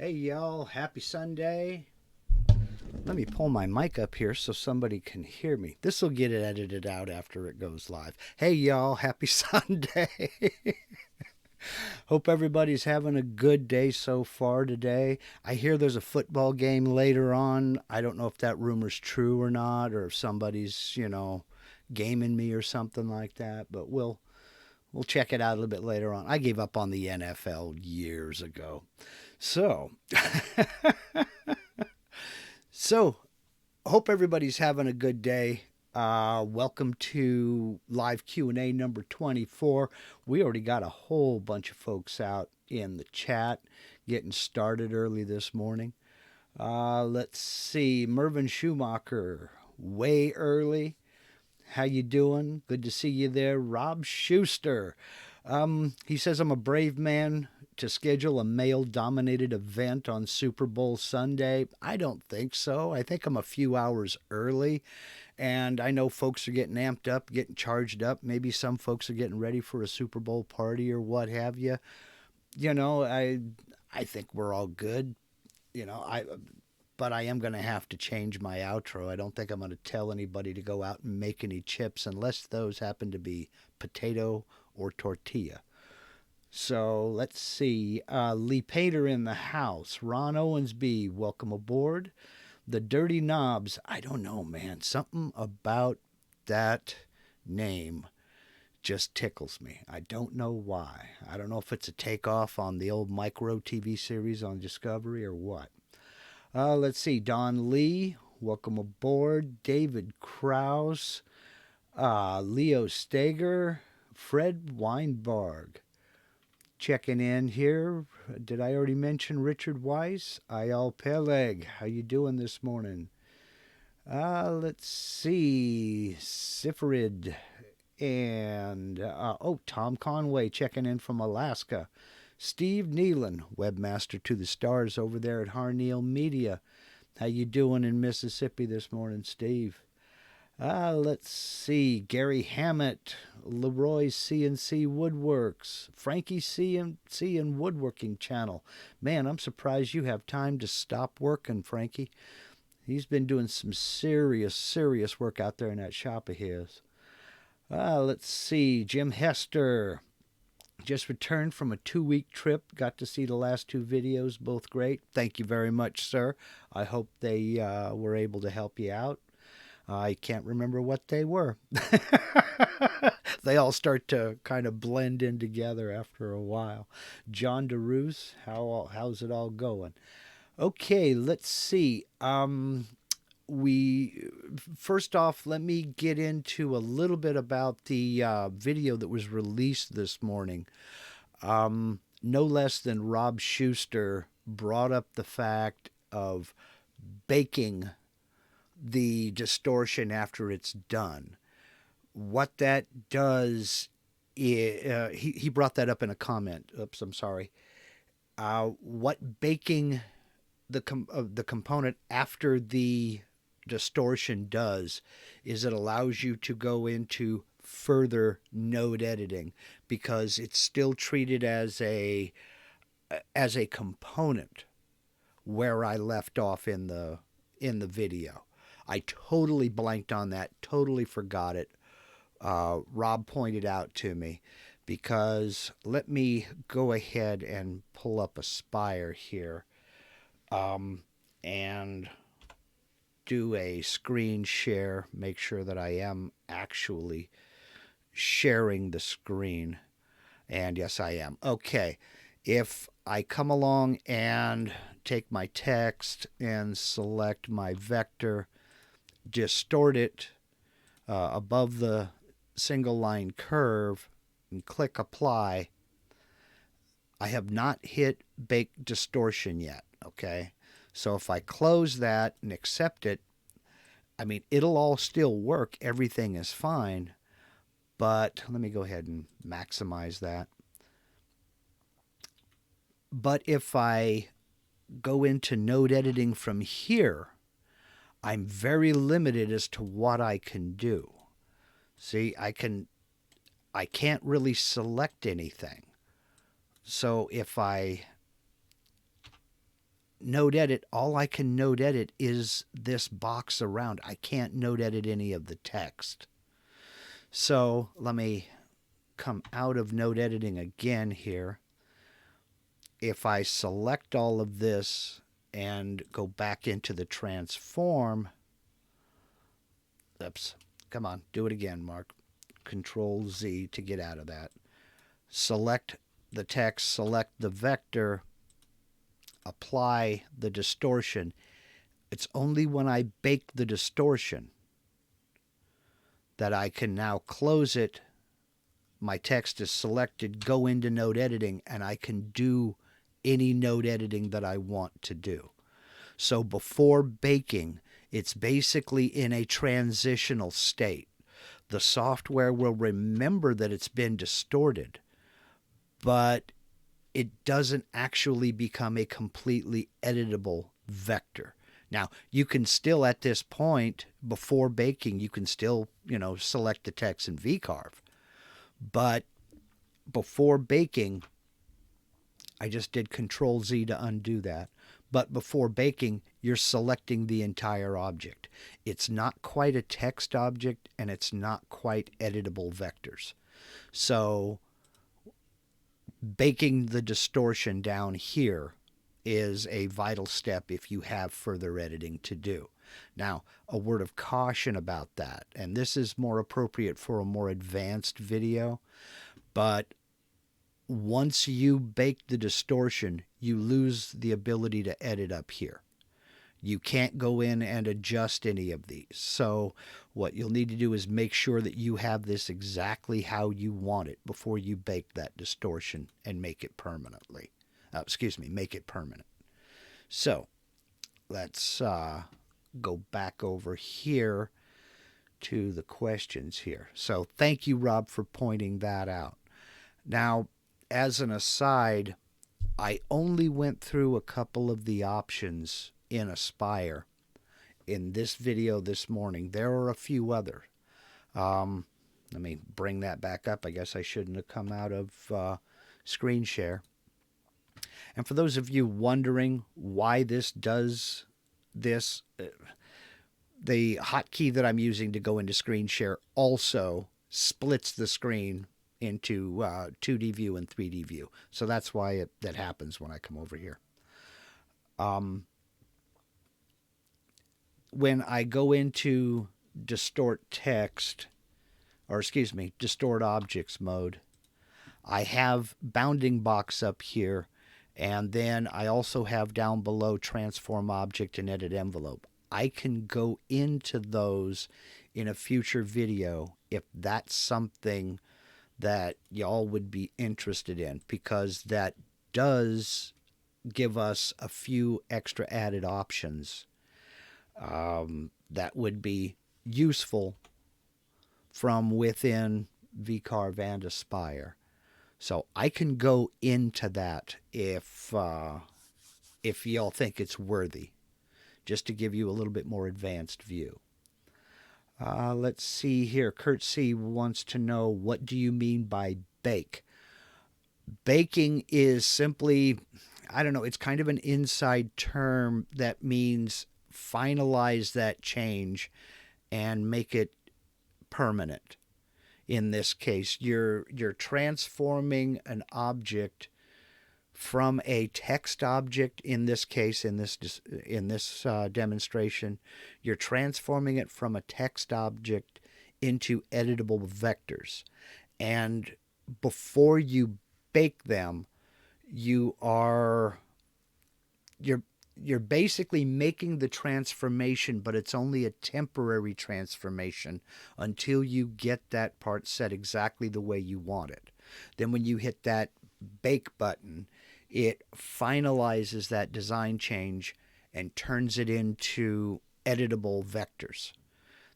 Hey y'all, happy Sunday. Let me pull my mic up here so somebody can hear me. This will get it edited out after it goes live. Hey y'all, happy Sunday. Hope everybody's having a good day so far today. I hear there's a football game later on. I don't know if that rumor's true or not, or if somebody's, gaming me or something like that, but we'll check it out a little bit later on. I gave up on the NFL years ago. So, hope everybody's having a good day. Welcome to live Q&A number 24. We already got a whole bunch of folks out in the chat getting started early this morning. Let's see. Mervyn Schumacher, way early. How you doing? Good to see you there. Rob Schuster. He says, I'm a brave man to schedule a male-dominated event on Super Bowl Sunday. I don't think so. I think I'm a few hours early, and I know folks are getting amped up, getting charged up. Maybe some folks are getting ready for a Super Bowl party or what have you. I think we're all good. But I am going to have to change my outro. I don't think I'm going to tell anybody to go out and make any chips unless those happen to be potato or tortilla. So let's see. Lee Painter in the house. Ron Owensby, welcome aboard. The Dirty Knobs. I don't know, man. Something about that name just tickles me. I don't know why. I don't know if it's a takeoff on the old Micro TV series on Discovery or what. Let's see. Don Lee, welcome aboard. David Krause, Leo Steger, Fred Weinberg. Checking in here. Did I already mention Richard Weiss? Ayal Peleg, how you doing this morning? Let's see. Sifrid and Tom Conway checking in from Alaska. Steve Nealon, webmaster to the stars over there at Harneal Media. How you doing in Mississippi this morning, Steve? Let's see. Gary Hammett, Leroy CNC Woodworks, Frankie CNC and Woodworking Channel. Man, I'm surprised you have time to stop working, Frankie. He's been doing some serious work out there in that shop of his. Let's see. Jim Hester. Just returned from a 2-week trip. Got to see the last 2 videos, both great. Thank you very much, sir. I hope they were able to help you out. I can't remember what they were. They all start to kind of blend in together after a while. John DeRuse, how's it all going? Okay, let's see. First off, let me get into a little bit about the video that was released this morning. No less than Rob Schuster brought up the fact of baking the distortion after it's done. What that does is, he brought that up in a comment. Oops, I'm sorry. What baking the component after the distortion does is it allows you to go into further node editing because it's still treated as a component where I left off in the video. I totally blanked on that, totally forgot it. Rob pointed out to me because let me go ahead and pull up a Spire here and do a screen share, make sure that I am actually sharing the screen. And yes, I am. Okay. If I come along and take my text and select my vector, distort it above the single line curve and click apply, I have not hit bake distortion yet. Okay. So if I close that and accept it, I mean, it'll all still work. Everything is fine. But let me go ahead and maximize that. But if I go into node editing from here, I'm very limited as to what I can do. See, I can't really select anything. So if I node edit, all I can node edit is this box around. I can't node edit any of the text. So let me come out of node editing again here. If I select all of this and go back into the transform, oops, come on, do it again, Mark. Control Z to get out of that. Select the text, select the vector, apply the distortion. It's only when I bake the distortion that I can now close it. My text is selected, go into node editing, and I can do any node editing that I want to do. So before baking, it's basically in a transitional state. The software will remember that it's been distorted, but it doesn't actually become a completely editable vector. Now, you can still, at this point, before baking, you can still, select the text in vCarve. But before baking, I just did Control Z to undo that. But before baking, you're selecting the entire object. It's not quite a text object, and it's not quite editable vectors. So baking the distortion down here is a vital step if you have further editing to do. Now, a word of caution about that, and this is more appropriate for a more advanced video, but once you bake the distortion, you lose the ability to edit up here. You can't go in and adjust any of these. So what you'll need to do is make sure that you have this exactly how you want it before you bake that distortion and make it permanently. Make it permanent. So let's go back over here to the questions here. So thank you, Rob, for pointing that out. Now, as an aside, I only went through a couple of the options in Aspire in this video this morning. There are a few other. Let me bring that back up. I guess I shouldn't have come out of screen share. And for those of you wondering why this does this, the hotkey that I'm using to go into screen share also splits the screen into 2D view and 3D view. So that's why that happens when I come over here. When I go into distort objects mode, I have bounding box up here, and then I also have down below transform object and edit envelope. I can go into those in a future video if that's something that y'all would be interested in, because that does give us a few extra added options that would be useful from within vCarve and Aspire. So I can go into that if y'all think it's worthy, just to give you a little bit more advanced view. Let's see here. Kurt C. wants to know, what do you mean by bake? Baking is simply, it's kind of an inside term that means finalize that change and make it permanent. In this case, you're transforming an object from a text object. In this case, in this demonstration, you're transforming it from a text object into editable vectors. And before you bake them, you're basically making the transformation, but it's only a temporary transformation until you get that part set exactly the way you want it. Then when you hit that bake button, it finalizes that design change and turns it into editable vectors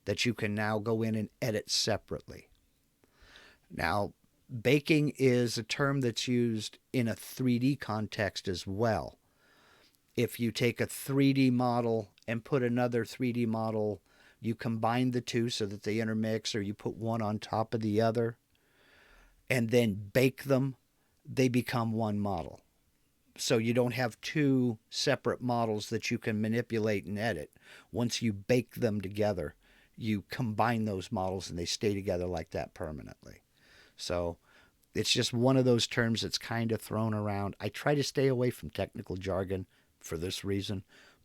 that you can now go in and edit separately. Now, baking is a term that's used in a 3D context as well. If you take a 3D model and put another 3D model, you combine the two so that they intermix, or you put one on top of the other, and then bake them, they become one model. So you don't have two separate models that you can manipulate and edit. Once you bake them together, you combine those models and they stay together like that permanently. So it's just one of those terms that's kind of thrown around. I try to stay away from technical jargon for this reason,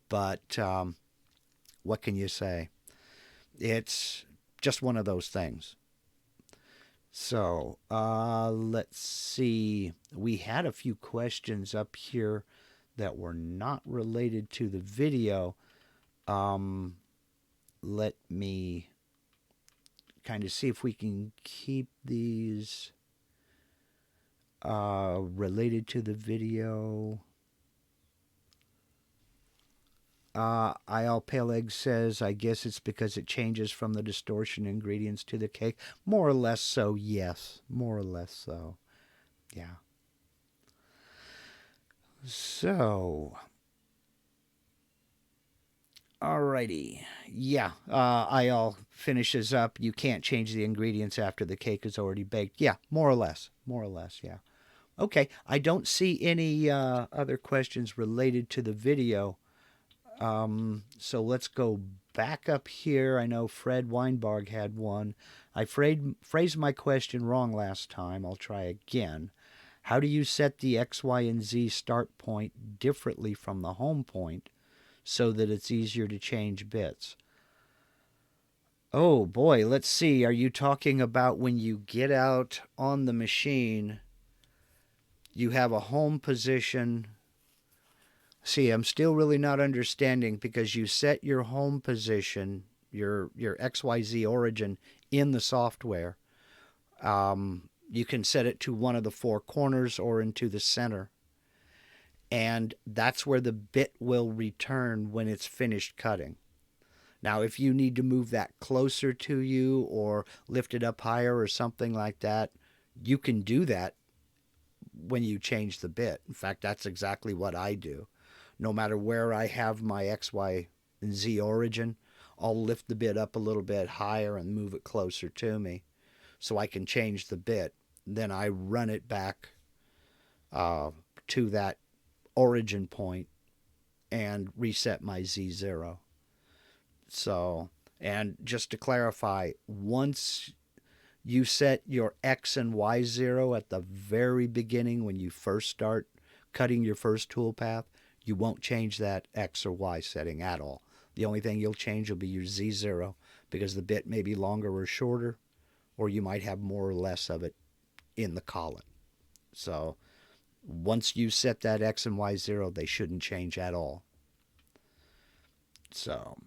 but what can you say? It's just one of those things. So let's see. We had a few questions up here that were not related to the video. Let me kind of see if we can keep these related to the video. IL Pale Egg says, I guess it's because it changes from the distortion ingredients to the cake. More or less so, yes. More or less so. Yeah. So, alrighty. Yeah, IL finishes up. You can't change the ingredients after the cake is already baked. Yeah, more or less. More or less, yeah. Okay, I don't see any other questions related to the video. So let's go back up here. I know Fred Weinberg had one. I phrased my question wrong last time. I'll try again. How do you set the X, Y, and Z start point differently from the home point so that it's easier to change bits? Oh boy, let's see. Are you talking about when you get out on the machine, you have a home position? See, I'm still really not understanding because you set your home position, your XYZ origin in the software. You can set it to one of the four corners or into the center. And that's where the bit will return when it's finished cutting. Now, if you need to move that closer to you or lift it up higher or something like that, you can do that when you change the bit. In fact, that's exactly what I do. No matter where I have my X, Y, and Z origin, I'll lift the bit up a little bit higher and move it closer to me so I can change the bit. Then I run it back to that origin point and reset my Z0. So, and just to clarify, once you set your X and Y0 at the very beginning when you first start cutting your first tool path, you won't change that X or Y setting at all. The only thing you'll change will be your Z0 because the bit may be longer or shorter, or you might have more or less of it in the collet. So once you set that X and Y0, they shouldn't change at all. So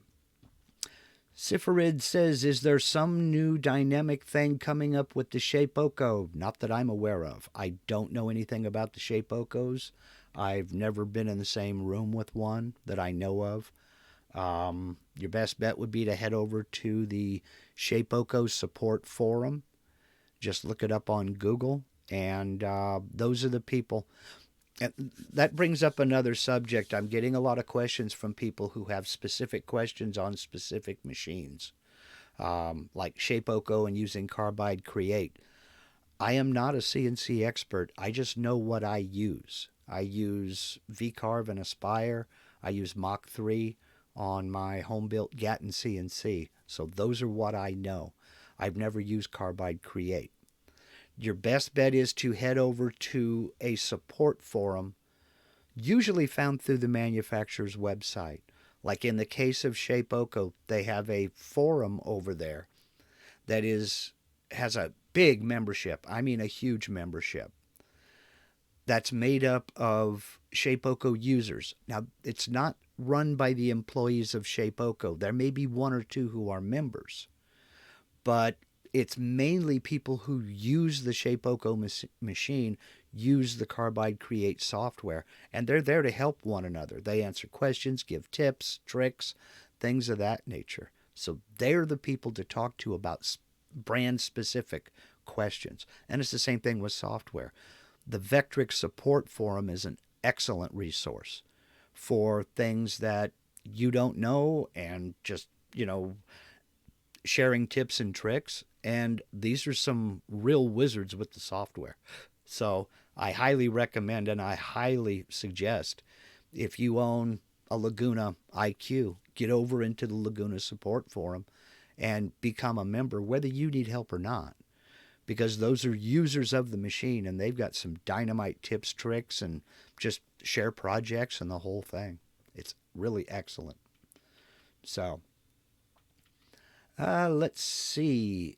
Sifarid says, is there some new dynamic thing coming up with the Shapeoko? Not that I'm aware of. I don't know anything about the Shapeokos. I've never been in the same room with one that I know of. Your best bet would be to head over to the Shapeoko support forum. Just look it up on Google, and those are the people. And that brings up another subject. I'm getting a lot of questions from people who have specific questions on specific machines, like Shapeoko and using Carbide Create. I am not a CNC expert. I just know what I use. I use VCarve and Aspire. I use Mach 3 on my home-built Gatton CNC. So those are what I know. I've never used Carbide Create. Your best bet is to head over to a support forum, usually found through the manufacturer's website. Like in the case of Shapeoko, they have a forum over there that has a big membership. I mean a huge membership. That's made up of Shapeoko users. Now, it's not run by the employees of Shapeoko. There may be one or two who are members, but it's mainly people who use the Shapeoko machine, use the Carbide Create software, and they're there to help one another. They answer questions, give tips, tricks, things of that nature. So they're the people to talk to about brand-specific questions. And it's the same thing with software. The Vectric support forum is an excellent resource for things that you don't know and just, sharing tips and tricks. And these are some real wizards with the software. So I highly recommend and I highly suggest, if you own a Laguna IQ, get over into the Laguna support forum and become a member, whether you need help or not, because those are users of the machine and they've got some dynamite tips, tricks, and just share projects and the whole thing. It's really excellent. So, let's see.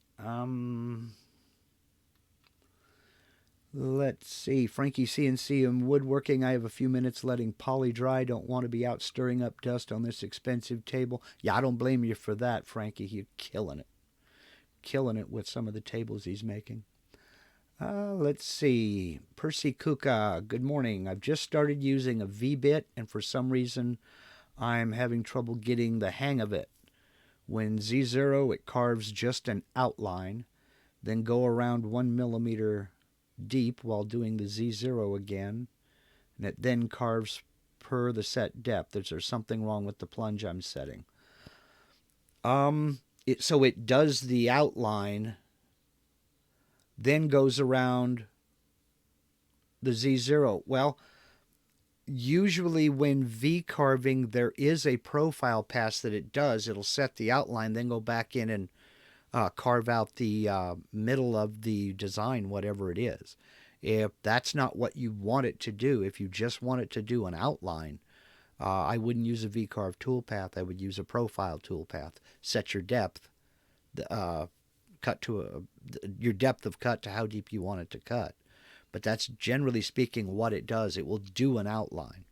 Let's see. Frankie CNC and woodworking. I have a few minutes letting poly dry. Don't want to be out stirring up dust on this expensive table. Yeah, I don't blame you for that, Frankie. You're killing it. Killing it with some of the tables he's making. Let's see. Percy Kuka, good morning. I've just started using a V-bit, and for some reason, I'm having trouble getting the hang of it. When Z0, it carves just an outline, then go around 1 millimeter deep while doing the Z0 again, and it then carves per the set depth. Is there something wrong with the plunge I'm setting? So it does the outline, then goes around the Z0. Well, usually when V carving, there is a profile pass that it does. It'll set the outline, then go back in and carve out the middle of the design, whatever it is. If that's not what you want it to do, if you just want it to do an outline, I wouldn't use a V-carve toolpath. I would use a profile toolpath. Set your depth, cut to your depth of cut to how deep you want it to cut. But that's generally speaking what it does. It will do an outline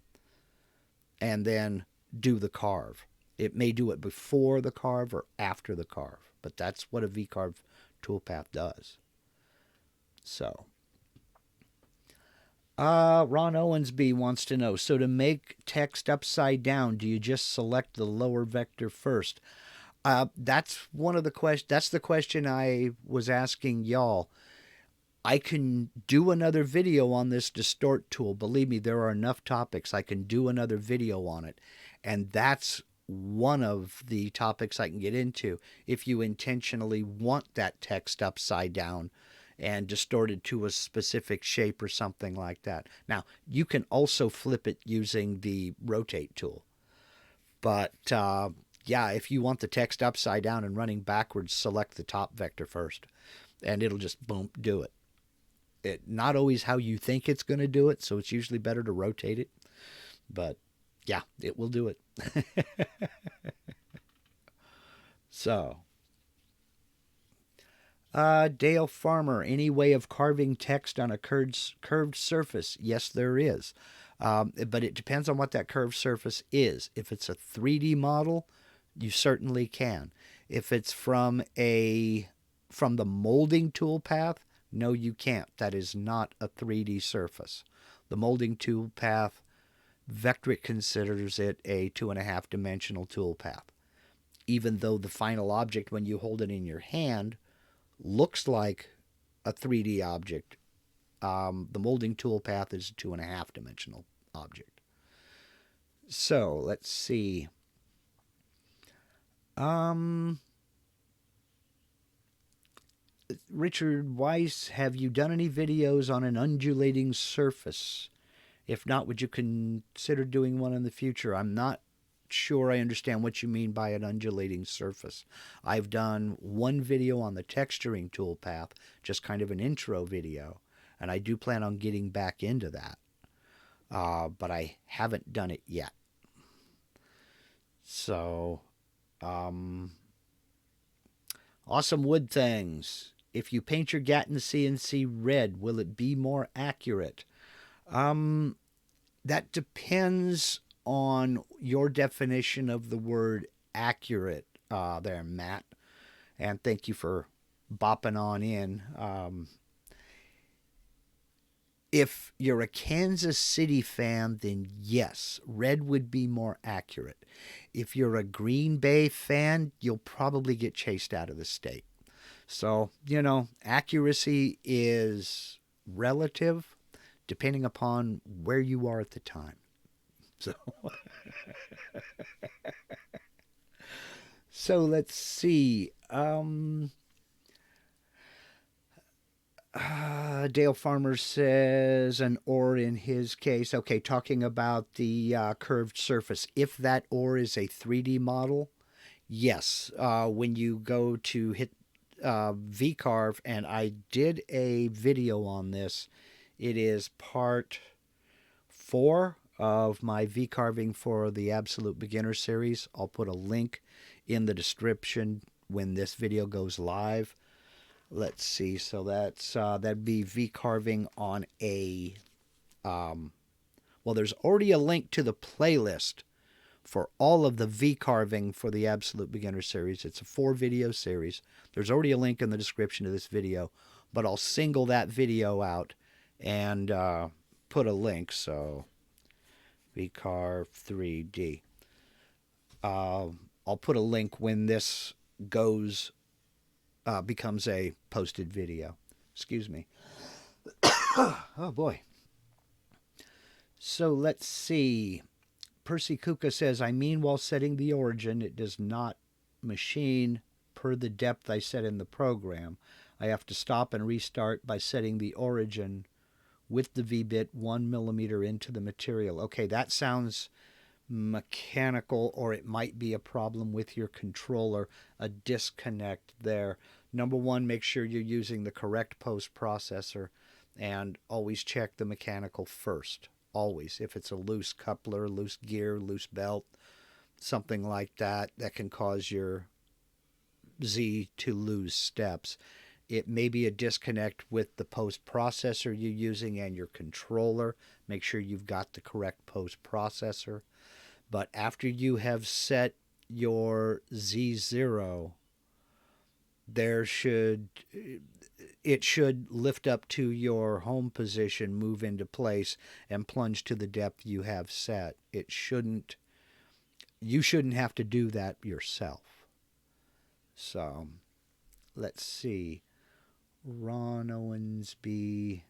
and then do the carve. It may do it before the carve or after the carve, but that's what a V-carve toolpath does. So, Ron Owensby wants to know, so to make text upside down, do you just select the lower vector first? That's one of the questions. That's the question I was asking y'all. I can do another video on this Distort tool. Believe me, there are enough topics. I can do another video on it. And that's one of the topics I can get into if you intentionally want that text upside down and distorted to a specific shape or something like that. Now, you can also flip it using the rotate tool. But yeah, if you want the text upside down and running backwards, select the top vector first. And it'll just, boom, do it. Not always how you think it's going to do it, so it's usually better to rotate it. But yeah, it will do it. So, Dale Farmer, any way of carving text on a curved surface? Yes, there is. But it depends on what that curved surface is. If it's a 3D model, you certainly can. If it's from the molding tool path, no, you can't. That is not a 3D surface. The molding tool path, Vectric considers it a 2.5 dimensional tool path. Even though the final object, when you hold it in your hand, looks like a 3D object, the molding tool path is a 2.5 dimensional object. So let's see. Richard Weiss, have you done any videos on an undulating surface? If not, would you consider doing one in the future? I'm not sure I understand what you mean by an undulating surface. I've done one video on the texturing toolpath, just kind of an intro video, and I do plan on getting back into that. But I haven't done it yet. So, awesome wood things. If you paint your Gatton CNC red, will it be more accurate? That depends on your definition of the word accurate there, Matt. And thank you for bopping on in. If you're a Kansas City fan, then yes, red would be more accurate. If you're a Green Bay fan, you'll probably get chased out of the state. So, accuracy is relative depending upon where you are at the time. So, so let's see. Dale Farmer says an ore in his case. Okay, talking about the curved surface. If that ore is a 3D model, yes. When you go to hit V-carve, and I did a video on this, it is part 4 of my V-carving for the Absolute Beginner series. I'll put a link in the description when this video goes live. Let's see. So that'd be V carving on a. Well, there's already a link to the playlist for all of the V carving for the Absolute Beginner series. It's a 4-video series. There's already a link in the description of this video, but I'll single that video out and put a link. So V carve 3D. I'll put a link when this goes. Becomes a posted video. Excuse me. Oh boy. So let's see. Percy Kuka says, I mean, while setting the origin, it does not machine per the depth I set in the program. I have to stop and restart by setting the origin with the V-bit 1 millimeter into the material. Okay, that sounds mechanical, or it might be a problem with your controller, a disconnect there. Number one, make sure you're using the correct post processor, and always check the mechanical first. Always. If it's a loose coupler, loose gear, loose belt, something like that, that can cause your Z to lose steps. It may be a disconnect with the post processor you're using and your controller. Make sure you've got the correct post processor. But after you have set your Z0, it should lift up to your home position, move into place, and plunge to the depth you have set. You shouldn't have to do that yourself. So, let's see. Ron Owensby,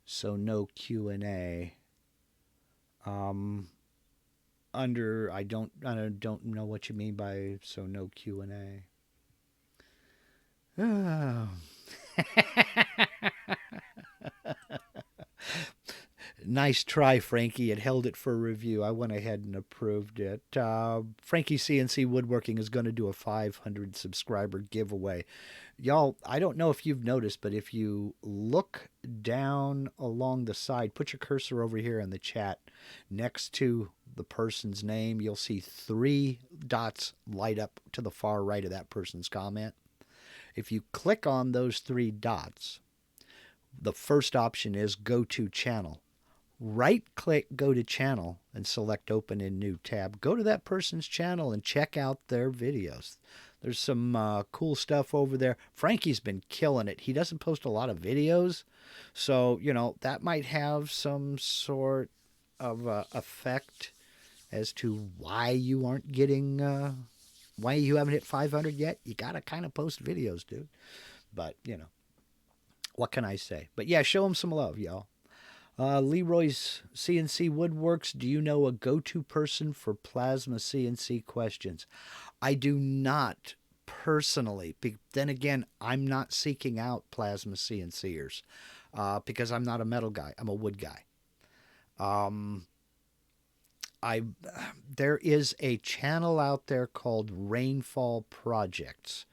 so no Q&A. I don't know what you mean by so no Q&A. Oh. Nice try, Frankie. It held it for review. I went ahead and approved it. Frankie CNC Woodworking is going to do a 500 subscriber giveaway. Y'all, I don't know if you've noticed, but if you look down along the side, put your cursor over here in the chat next to the person's name, you'll see 3 dots light up to the far right of that person's comment. If you click on those 3 dots, the first option is Go to Channel. Right-click Go to Channel and select Open in New tab. Go to that person's channel and check out their videos. There's some cool stuff over there. Frankie's been killing it. He doesn't post a lot of videos, so, that might have some sort of effect as to why you aren't getting, why you haven't hit 500 yet. You got to kind of post videos, dude. But, what can I say? But yeah, show him some love, y'all. Leroy's CNC Woodworks, do you know a go-to person for plasma CNC questions? I do not personally. Then again, I'm not seeking out plasma CNCers because I'm not a metal guy. I'm a wood guy. There is a channel out there called Rainfall Projects.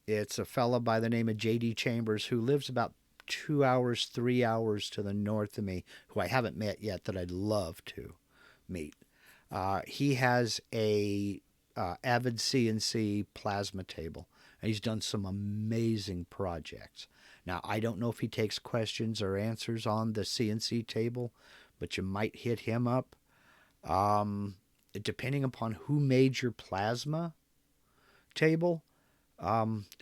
It's a fella by the name of J.D. Chambers who lives about 2 hours, 3 hours to the north of me, who I haven't met yet, that I'd love to meet. He has a Avid CNC plasma table, and he's done some amazing projects. Now, I don't know if he takes questions or answers on the CNC table, but you might hit him up. Depending upon who made your plasma table,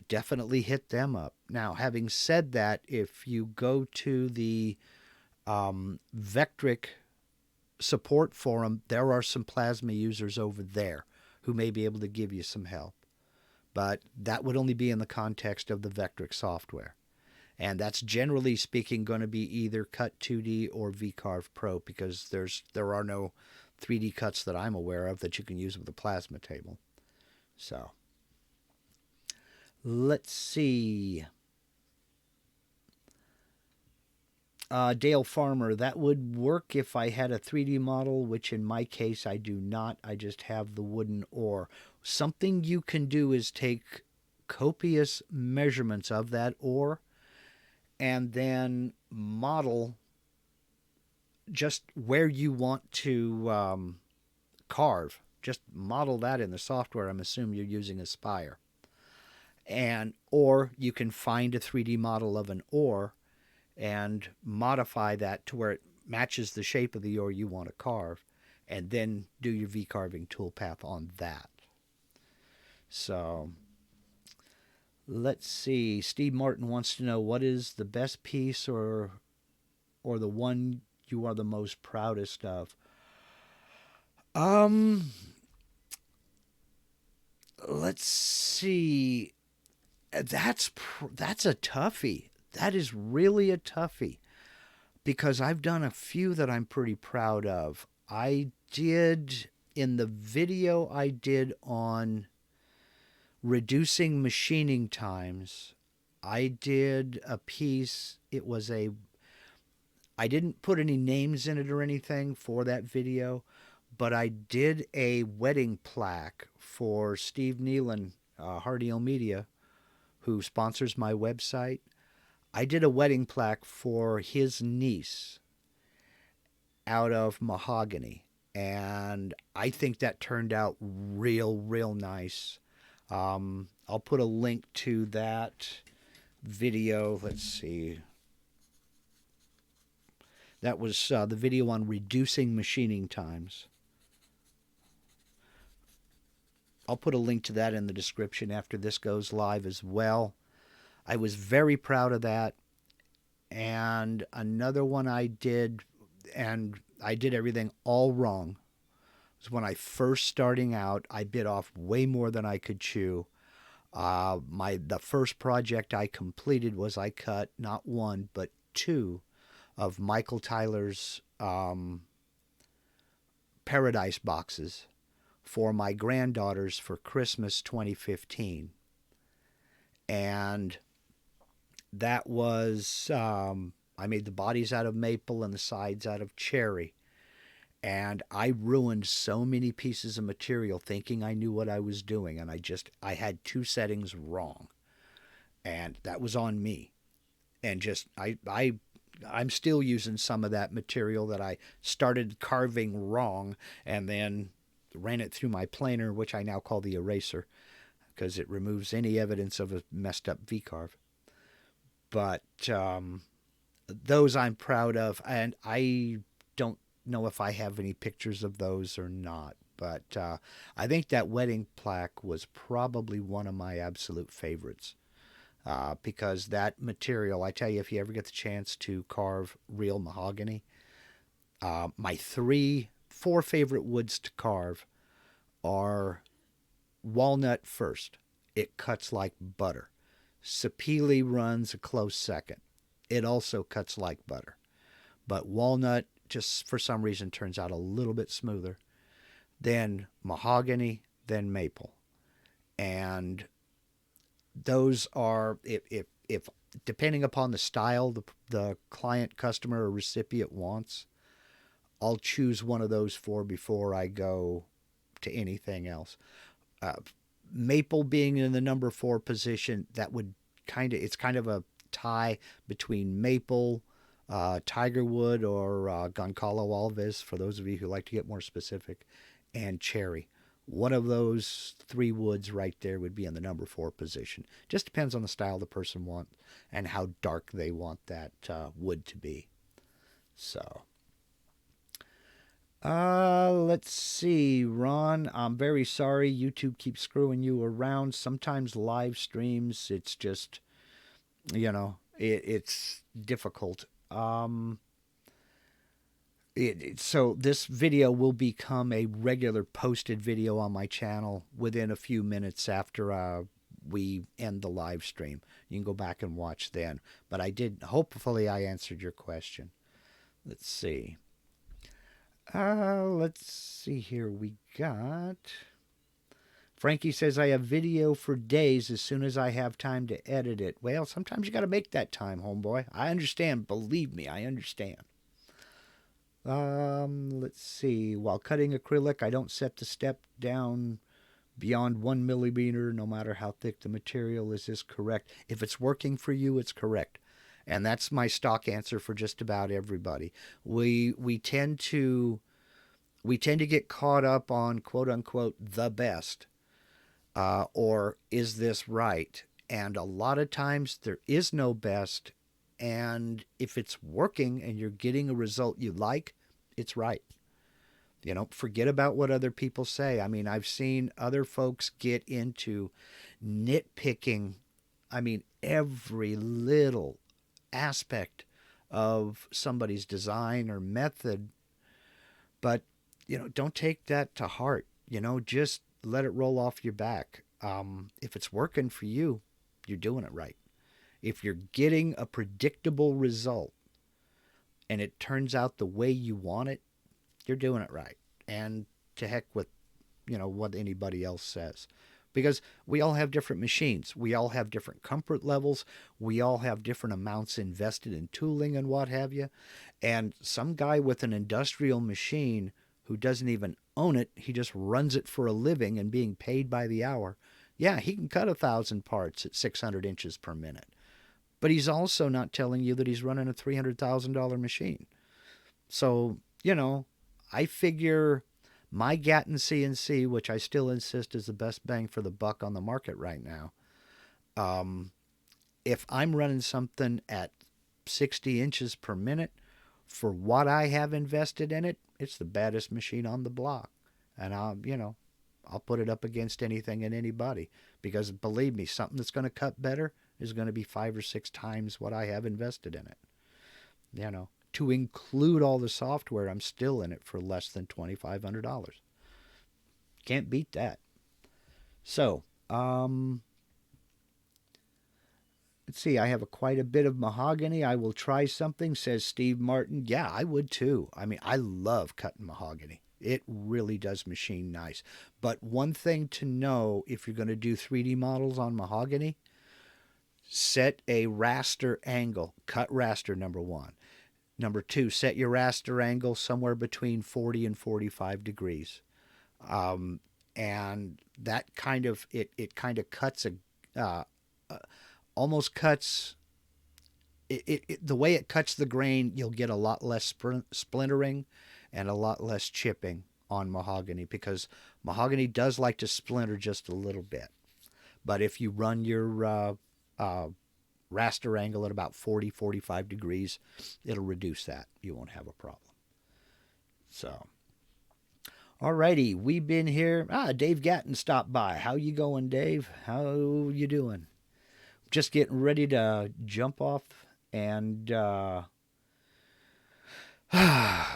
definitely hit them up. Now, having said that, if you go to the Vectric support forum, there are some plasma users over there who may be able to give you some help. But that would only be in the context of the Vectric software. And that's generally speaking going to be either Cut 2D or VCarve Pro, because there are no 3D cuts that I'm aware of that you can use with a plasma table. So, let's see. Dale Farmer, that would work if I had a 3D model, which in my case I do not. I just have the wooden ore. Something you can do is take copious measurements of that ore and then model just where you want to carve. Just model that in the software. I'm assuming you're using Aspire. And or you can find a 3D model of an ore and modify that to where it matches the shape of the ore you want to carve, and then do your V-carving toolpath on that. So let's see. Steve Martin wants to know, what is the best piece or the one you are the most proudest of? Let's see. That's a toughie. That is really a toughie because I've done a few that I'm pretty proud of. I did in the video I did on reducing machining times. I did a piece. I didn't put any names in it or anything for that video, but I did a wedding plaque for Steve Nealon, Hardy Media, who sponsors my website. I did a wedding plaque for his niece out of mahogany, and I think that turned out real nice. I'll put a link to that video. Let's see. That was the video on reducing machining times. I'll put a link to that in the description after this goes live as well. I was very proud of that. And another one I did, and I did everything all wrong, was when I first starting out, I bit off way more than I could chew. The first project I completed was I cut not one, but two of Michael Tyler's Paradise boxes for my granddaughters for Christmas 2015. And that was, I made the bodies out of maple and the sides out of cherry. And I ruined so many pieces of material thinking I knew what I was doing. And I had two settings wrong. And that was on me. And I'm still using some of that material that I started carving wrong and then ran it through my planer, which I now call the eraser, because it removes any evidence of a messed up V-carve. But those I'm proud of, and I don't know if I have any pictures of those or not. But I think that wedding plaque was probably one of my absolute favorites. Because that material, I tell you, if you ever get the chance to carve real mahogany, my 4 favorite woods to carve are walnut first. It cuts like butter. Sapele runs a close second. It also cuts like butter. But walnut, just for some reason, turns out a little bit smoother. Then mahogany, then maple. And those are, if depending upon the style the client, customer, or recipient wants, I'll choose one of those 4 before I go to anything else. Maple being in the number 4 position, that would it's kind of a tie between maple, tigerwood, or Goncalo alves, for those of you who like to get more specific, and cherry. One of those 3 woods right there would be in the number 4 position. Just depends on the style the person wants and how dark they want that wood to be. So, let's see, Ron. I'm very sorry YouTube keeps screwing you around. Sometimes live streams, it's just, it's difficult. So this video will become a regular posted video on my channel within a few minutes after we end the live stream. You can go back and watch then. But hopefully I answered your question. Let's see. Let's see here. We got Frankie says, I have video for days as soon as I have time to edit it. Well, sometimes you got to make that time, homeboy. I understand. Believe me, I understand. Let's see. While cutting acrylic, I don't set the step down beyond 1 millimeter, no matter how thick the material. Is this correct? If it's working for you, it's correct. And that's my stock answer for just about everybody. We tend to get caught up on quote unquote the best, or is this right? And a lot of times there is no best. And if it's working and you're getting a result you like, it's right. You know, forget about what other people say. I mean, I've seen other folks get into nitpicking, I mean, every little aspect of somebody's design or method. But, you know, don't take that to heart. You know, just let it roll off your back. If it's working for you, you're doing it right. If you're getting a predictable result and it turns out the way you want it, you're doing it right. And to heck with, you know, what anybody else says. Because we all have different machines. We all have different comfort levels. We all have different amounts invested in tooling and what have you. And some guy with an industrial machine who doesn't even own it, he just runs it for a living and being paid by the hour. Yeah, he can cut 1,000 parts at 600 inches per minute. But he's also not telling you that he's running a $300,000 machine. So, you know, I figure my Gatton CNC, which I still insist is the best bang for the buck on the market right now, if I'm running something at 60 inches per minute, for what I have invested in it, it's the baddest machine on the block. And I'll put it up against anything and anybody. Because believe me, something that's going to cut better is going to be 5 or 6 times what I have invested in it. You know, to include all the software, I'm still in it for less than $2,500. Can't beat that. So, let's see. I have quite a bit of mahogany. I will try something, says Steve Martin. Yeah, I would too. I mean, I love cutting mahogany. It really does machine nice. But one thing to know if you're going to do 3D models on mahogany, set a raster angle. Cut raster, number 1. Number 2, set your raster angle somewhere between 40 and 45 degrees. And that kind of, it kind of cuts almost cuts, the way it cuts the grain, you'll get a lot less splintering and a lot less chipping on mahogany, because mahogany does like to splinter just a little bit. But if you run your raster angle at about 40, 45 degrees, it'll reduce that. You won't have a problem. So, alrighty, we've been here. Dave Gatton stopped by. How you going, Dave? How you doing? Just getting ready to jump off and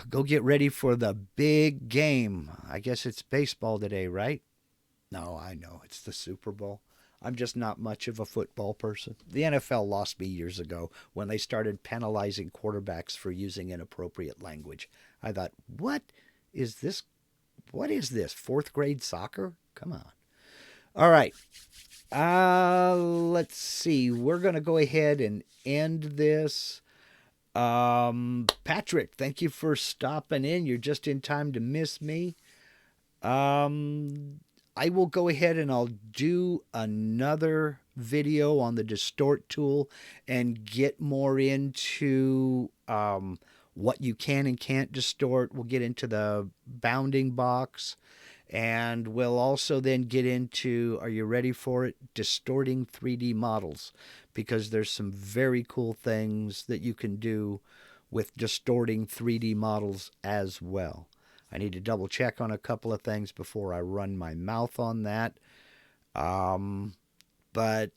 go get ready for the big game. I guess it's baseball today, right? No, I know. It's the Super Bowl. I'm just not much of a football person. The NFL lost me years ago when they started penalizing quarterbacks for using inappropriate language. I thought, what is this? What is this? 4th grade soccer? Come on. All right. Let's see. We're going to go ahead and end this. Patrick, thank you for stopping in. You're just in time to miss me. I will go ahead and I'll do another video on the Distort Tool and get more into what you can and can't distort. We'll get into the bounding box, and we'll also then get into, are you ready for it, distorting 3D models, because there's some very cool things that you can do with distorting 3D models as well. I need to double check on a couple of things before I run my mouth on that. But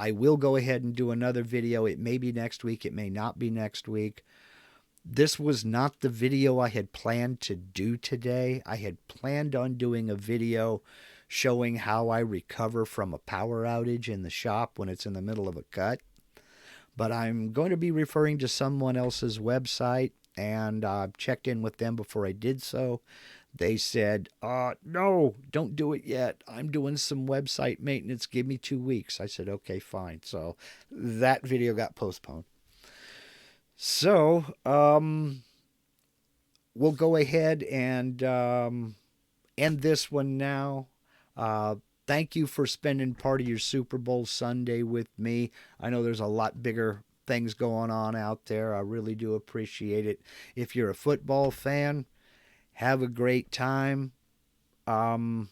I will go ahead and do another video. It may be next week. It may not be next week. This was not the video I had planned to do today. I had planned on doing a video showing how I recover from a power outage in the shop when it's in the middle of a cut. But I'm going to be referring to someone else's website, and I checked in with them before I did so. They said, no, don't do it yet. I'm doing some website maintenance. Give me 2 weeks. I said, okay, fine. So that video got postponed. So we'll go ahead and end this one now. Thank you for spending part of your Super Bowl Sunday with me. I know there's a lot bigger things going on out there. I really do appreciate it. If you're a football fan, have a great time. I'm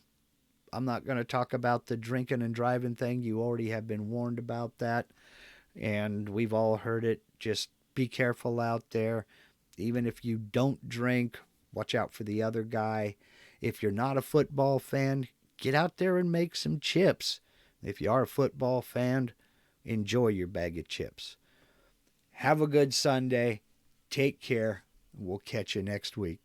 not going to talk about the drinking and driving thing. You already have been warned about that, and we've all heard it. Just be careful out there. Even if you don't drink, watch out for the other guy. If you're not a football fan, get out there and make some chips. If you are a football fan, enjoy your bag of chips. Have a good Sunday. Take care. We'll catch you next week.